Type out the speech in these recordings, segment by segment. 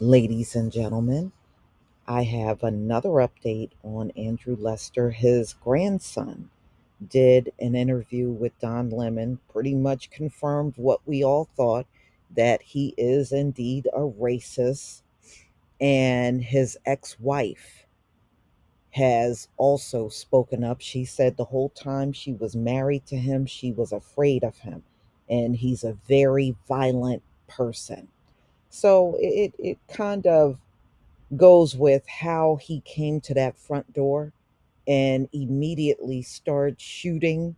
Ladies and gentlemen, I have another update on Andrew Lester. His grandson did an interview with Don Lemon, pretty much confirmed what we all thought, that he is indeed a racist. And his ex wife has also spoken up. She said the whole time she was married to him, she was afraid of him. And he's a very violent person. So it kind of goes with how he came to that front door and immediately started shooting.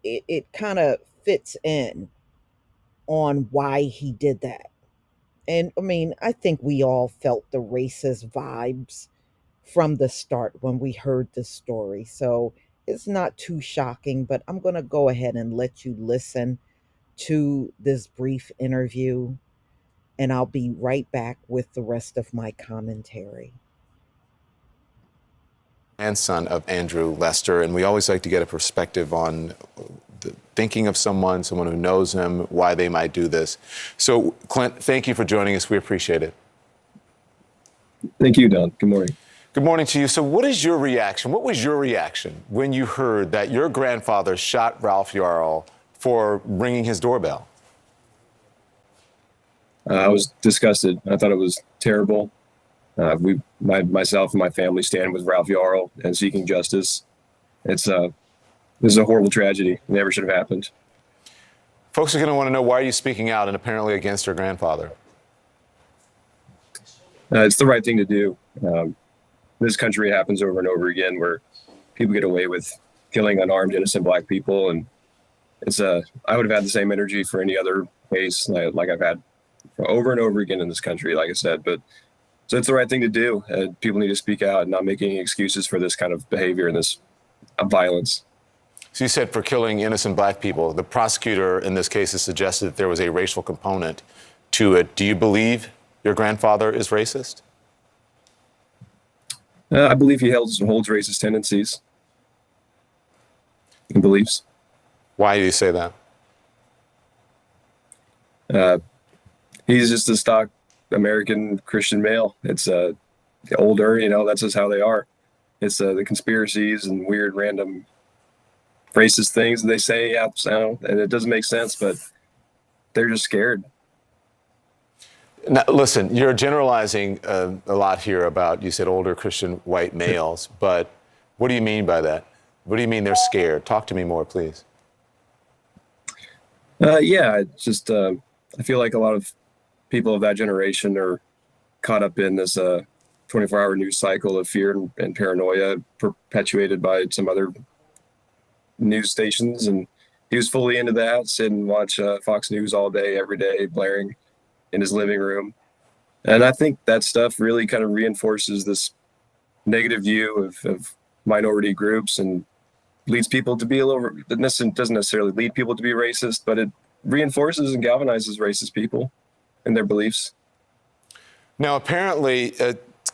It kind of fits in on why he did that. And I mean, I think we all felt the racist vibes from the start when we heard this story. So it's not too shocking, but I'm going to go ahead and let you listen to this brief interview, and I'll be right back with the rest of my commentary. Grandson of Andrew Lester, and we always like to get a perspective on the thinking of someone who knows him, why they might do this. So, Clint, thank you for joining us. We appreciate it. Thank you, Don. Good morning. Good morning to you. So, what is your reaction? What was your reaction when you heard that your grandfather shot Ralph Yarl for ringing his doorbell? I was disgusted. I thought it was terrible. Myself and my family stand with Ralph Yarl and seeking justice. This is a horrible tragedy. It never should have happened. Folks are going to want to know, why are you speaking out and apparently against your grandfather? It's the right thing to do. This country happens over and over again where people get away with killing unarmed, innocent Black people, and I would have had the same energy for any other case like I've had over and over again in this country, like I said. But so it's the right thing to do. People need to speak out and not make any excuses for this kind of behavior and this violence. So you said for killing innocent Black people. The prosecutor in this case has suggested that there was a racial component to it. Do you believe your grandfather is racist? I believe he holds racist tendencies and beliefs. Why do you say that? He's just a stock American Christian male. It's older, that's just how they are. It's the conspiracies and weird random racist things they say, and it doesn't make sense, but they're just scared. Now, listen, you're generalizing a lot here about, you said, older Christian white males, but what do you mean by that? What do you mean they're scared? Talk to me more, please. Yeah, it's just I feel like a lot of people of that generation are caught up in this 24-hour news cycle of fear and paranoia perpetuated by some other news stations. And he was fully into that, sit and watch Fox News all day, every day, blaring in his living room. And I think that stuff really kind of reinforces this negative view of minority groups and leads people to be it doesn't necessarily lead people to be racist, but it reinforces and galvanizes racist people and their beliefs. Now, apparently,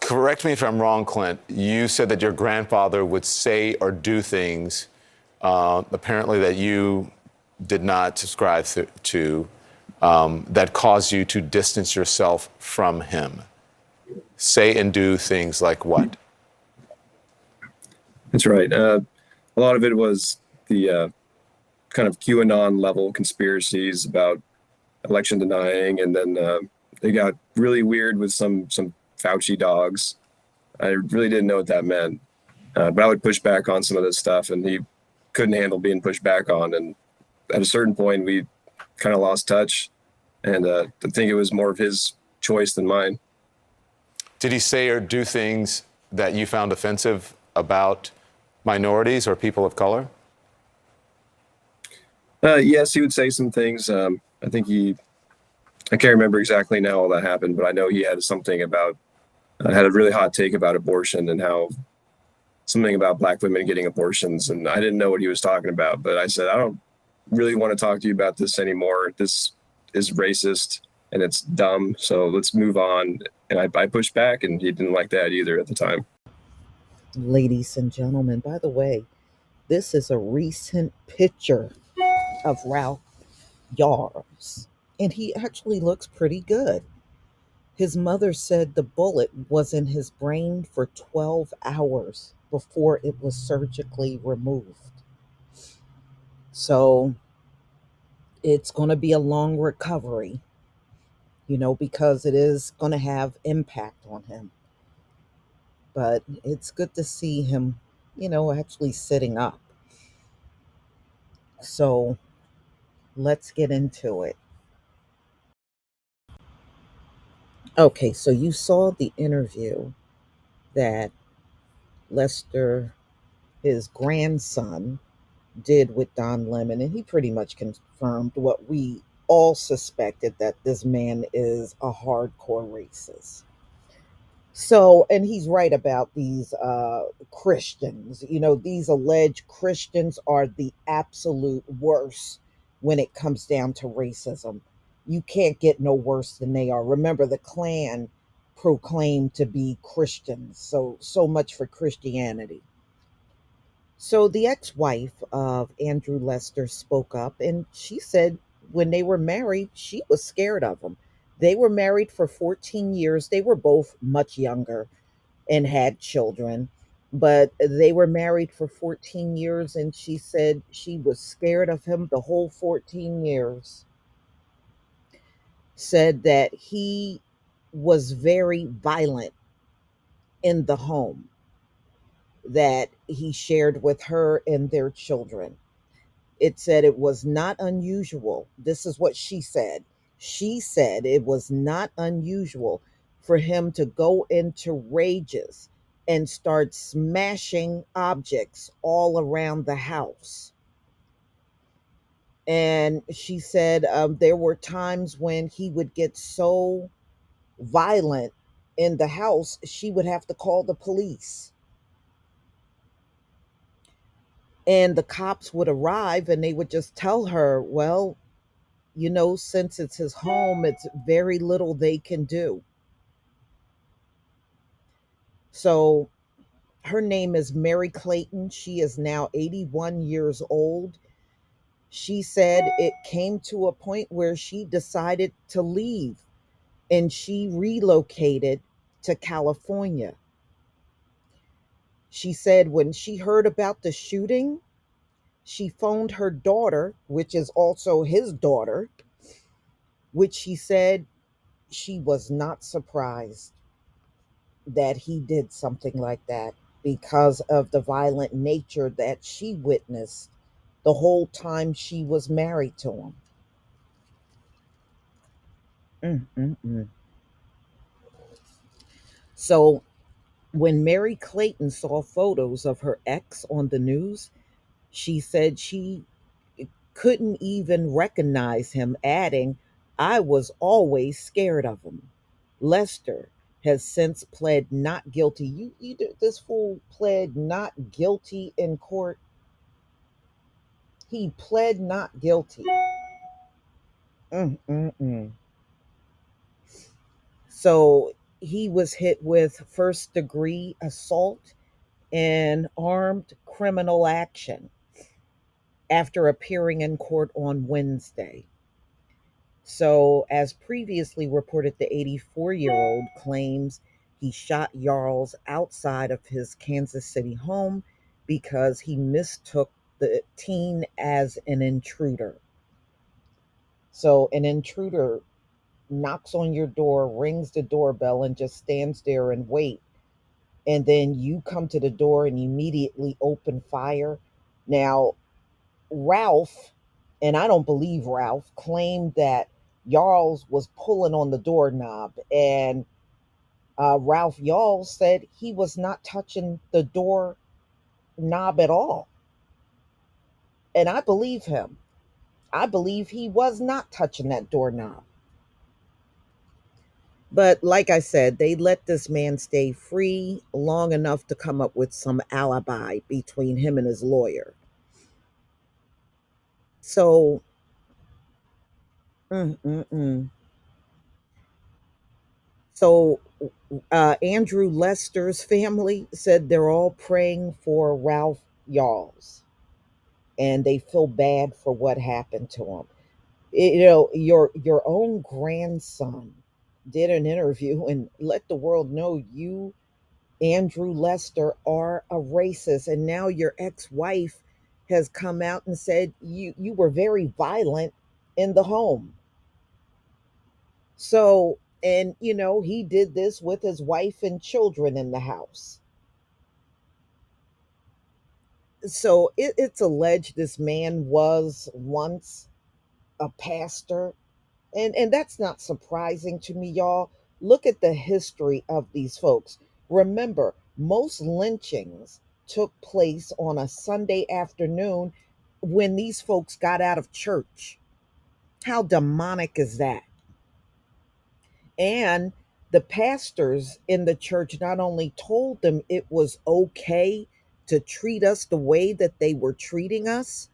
correct me if I'm wrong, Clint, you said that your grandfather would say or do things, apparently, that you did not subscribe to, that caused you to distance yourself from him. Say and do things like what? That's right. A lot of it was the kind of QAnon level conspiracies about election denying, and then they got really weird with some Fauci dogs. I really didn't know what that meant, but I would push back on some of this stuff, and he couldn't handle being pushed back on. And at a certain point, we kind of lost touch, and I think it was more of his choice than mine. Did he say or do things that you found offensive about minorities or people of color? Yes, he would say some things. I think I can't remember exactly now all that happened, but I know he had something about, had a really hot take about abortion and how something about Black women getting abortions. And I didn't know what he was talking about, but I said, I don't really want to talk to you about this anymore. This is racist and it's dumb. So let's move on. And I pushed back, and he didn't like that either at the time. Ladies and gentlemen, by the way, this is a recent picture of Ralph Yarls, and he actually looks pretty good. His mother said the bullet was in his brain for 12 hours before it was surgically removed. So it's going to be a long recovery, because it is going to have impact on him. But it's good to see him, actually sitting up. So let's get into it. Okay, so you saw the interview that Lester, his grandson, did with Don Lemon, and he pretty much confirmed what we all suspected, that this man is a hardcore racist. So, and he's right about these Christians. These alleged Christians are the absolute worst when it comes down to racism. You can't get no worse than they are. Remember, the Klan proclaimed to be Christians. So much for Christianity. So the ex-wife of Andrew Lester spoke up, and she said when they were married, she was scared of him. They were married for 14 years. They were both much younger and had children, but they were married for 14 years, and she said she was scared of him the whole 14 years. Said that he was very violent in the home that he shared with her and their children. It said it was not unusual. This is what she said. She said it was not unusual for him to go into rages and start smashing objects all around the house. And she said there were times when he would get so violent in the house, she would have to call the police. And the cops would arrive and they would just tell her, well, since it's his home, it's very little they can do. So her name is Mary Clayton. She is now 81 years old. She said it came to a point where she decided to leave and she relocated to California. She said when she heard about the shooting, she phoned her daughter, which is also his daughter, which she said she was not surprised that he did something like that because of the violent nature that she witnessed the whole time she was married to him. Mm-mm-mm. So when Mary Clayton saw photos of her ex on the news, she said she couldn't even recognize him, adding, I was always scared of him. Lester has since pled not guilty. This fool pled not guilty in court. He pled not guilty. Mm-mm-mm. So he was hit with first degree assault and armed criminal action after appearing in court on Wednesday. So, as previously reported, the 84-year-old claims he shot Yarls outside of his Kansas City home because he mistook the teen as an intruder. So, an intruder knocks on your door, rings the doorbell, and just stands there and wait. And then you come to the door and immediately open fire. Now, Ralph, and I don't believe Ralph, claimed that Yarls was pulling on the doorknob. And Ralph Yarls said he was not touching the door knob at all. And I believe him. I believe he was not touching that doorknob. But like I said, they let this man stay free long enough to come up with some alibi between him and his lawyer. So, mm, mm, mm. So Andrew Lester's family said they're all praying for Ralph Yarls, and they feel bad for what happened to him. Your own grandson did an interview and let the world know you, Andrew Lester, are a racist. And now your ex-wife has come out and said you were very violent in the home. So, and he did this with his wife and children in the house. So it's alleged this man was once a pastor. And that's not surprising to me, y'all. Look at the history of these folks. Remember, most lynchings took place on a Sunday afternoon when these folks got out of church. How demonic is that? And the pastors in the church not only told them it was okay to treat us the way that they were treating us,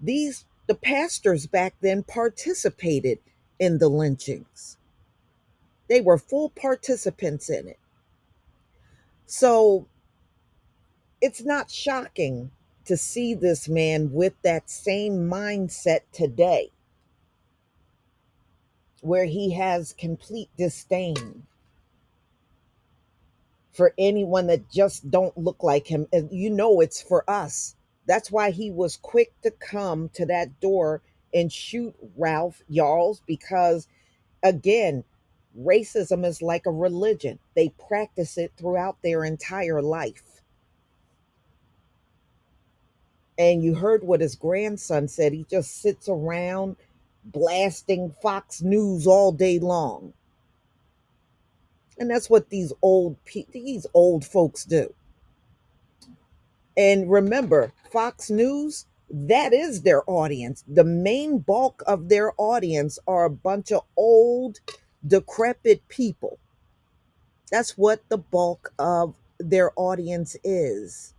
the pastors back then participated in the lynchings. They were full participants in it. So it's not shocking to see this man with that same mindset today, where he has complete disdain for anyone that just don't look like him. And it's for us. That's why he was quick to come to that door and shoot Ralph Yarls, because again, racism is like a religion. They practice it throughout their entire life. And you heard what his grandson said. He just sits around blasting Fox News all day long. And that's what these old folks do. And remember, Fox News, that is their audience. The main bulk of their audience are a bunch of old, decrepit people. That's what the bulk of their audience is.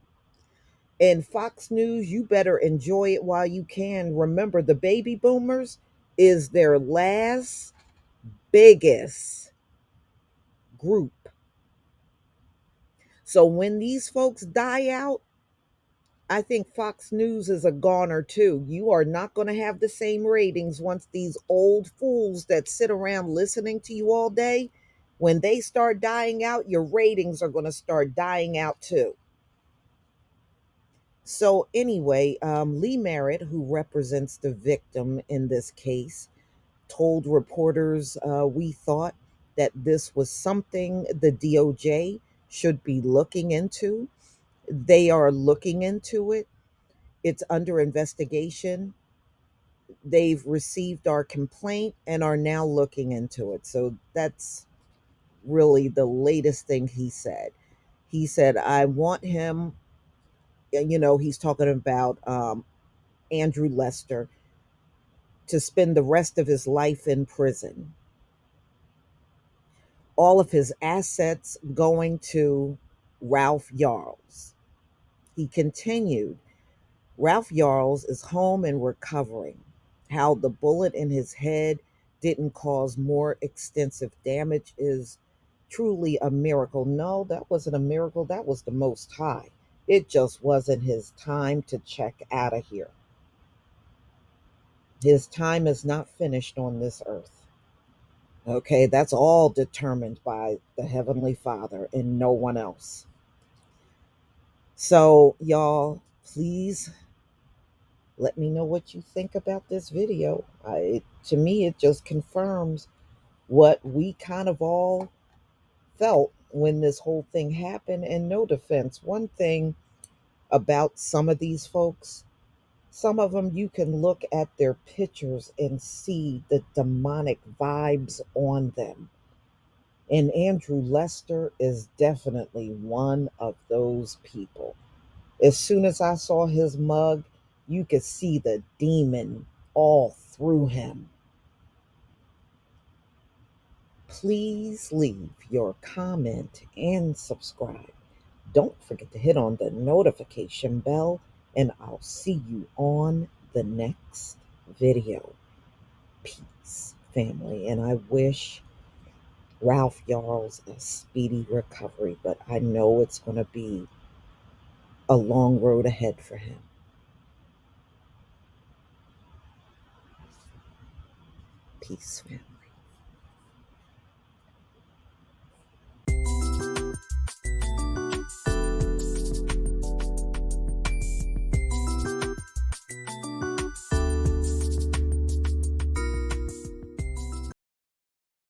And Fox News, you better enjoy it while you can. Remember, the baby boomers is their last biggest group. So when these folks die out, I think Fox News is a goner too. You are not going to have the same ratings once these old fools that sit around listening to you all day, when they start dying out, your ratings are going to start dying out too. So, anyway, Lee Merritt, who represents the victim in this case, told reporters we thought that this was something the DOJ should be looking into. They are looking into it. It's under investigation. They've received our complaint and are now looking into it. So that's really the latest thing he said. He said, I want him, he's talking about Andrew Lester, to spend the rest of his life in prison. All of his assets going to Ralph Yarls. He continued, Ralph Yarls is home and recovering. How the bullet in his head didn't cause more extensive damage is truly a miracle. No, that wasn't a miracle. That was the Most High. It just wasn't his time to check out of here. His time is not finished on this earth. Okay, that's all determined by the Heavenly Father and no one else. So, y'all, please let me know what you think about this video. To me, it just confirms what we kind of all felt when this whole thing happened. And no defense, one thing about some of these folks, some of them you can look at their pictures and see the demonic vibes on them. And Andrew Lester is definitely one of those people. As soon as I saw his mug, you could see the demon all through him. Please leave your comment and subscribe. Don't forget to hit on the notification bell, and I'll see you on the next video. Peace, family. And I wish Ralph Yarls a speedy recovery, but I know it's going to be a long road ahead for him. Peace, family.